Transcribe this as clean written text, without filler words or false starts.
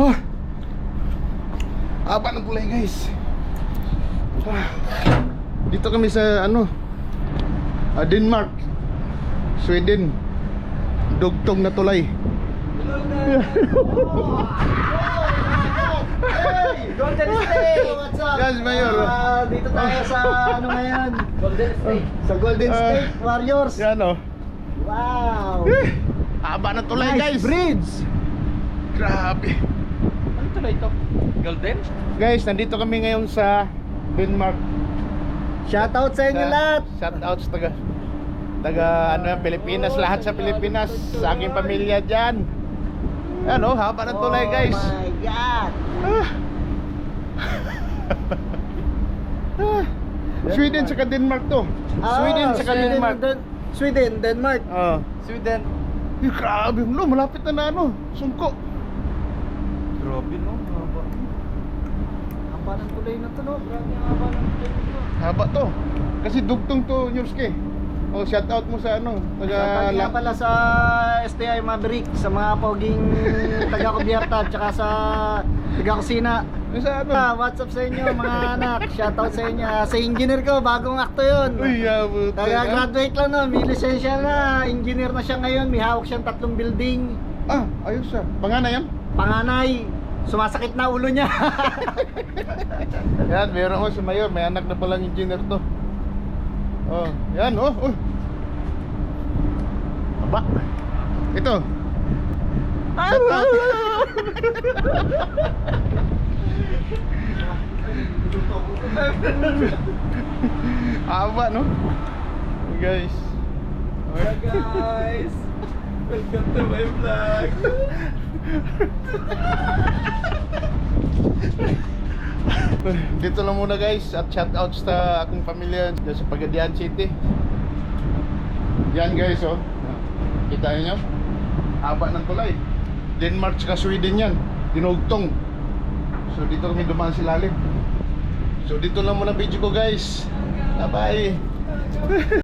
Oh. Haba ng tulay guys. Dito kami sa ano, Denmark, Sweden. Dugtong na tulay. Golden State! What's up? Yes, Mayor. Dito tayo sa ano ngayon? Golden State. Sa Golden State Warriors. Yan o. Wow! Haba ng tulay guys. Bridge! Grabe. Ano tulay ito? Golden? Guys, nandito kami ngayon sa Denmark. Shoutout sa inyo lahat! Shoutouts taga ano yan, Pilipinas, lahat sa Pilipinas, sa aking pamilya dyan. Ano, haba ng tulay guys. Oh my God! Sweden saka Denmark to. Sweden saka Denmark. Sweden, Denmark. Sweden. Grabe, no, malapit na ano, sungko. Grabe no? Haba. Haba ng tulay na to, no? Grabe ang haba ng tulay na to. Haba to. Kasi dugtong to, Nurske. Oh, shout out mo sa ano, Shoutout nga pala sa STI Maverick, sa mga poging taga-kubyerta, tsaka sa taga-kusina. Sa ano? What's up sa inyo mga anak? Shoutout sa inyo. Sa engineer ko, bagong akto yun. Uy, yabot. Taga-graduate lang no, may lisensya na. Engineer na siya ngayon, may hawak siyang 3 building. Ah, ayos siya. Panganay yan? Panganay, sumasakit na ulo niya. Yan, meron ko si Mayor, may anak na palang engineer to. Oh, yan, oh, oh. Aba. Ito. Shout out. Aba, no? Guys. Hi guys! Welcome to my vlog! Dito lang muna guys, at shout out sa aking pamilya dyan sa Pagadian City. Yan guys, oh. Kita niyo? Haba ng tulay. Denmark sa Sweden yan. Dinugtong. So dito kami dumaan sa lalim. So dito lang muna video ko guys. Bye bye.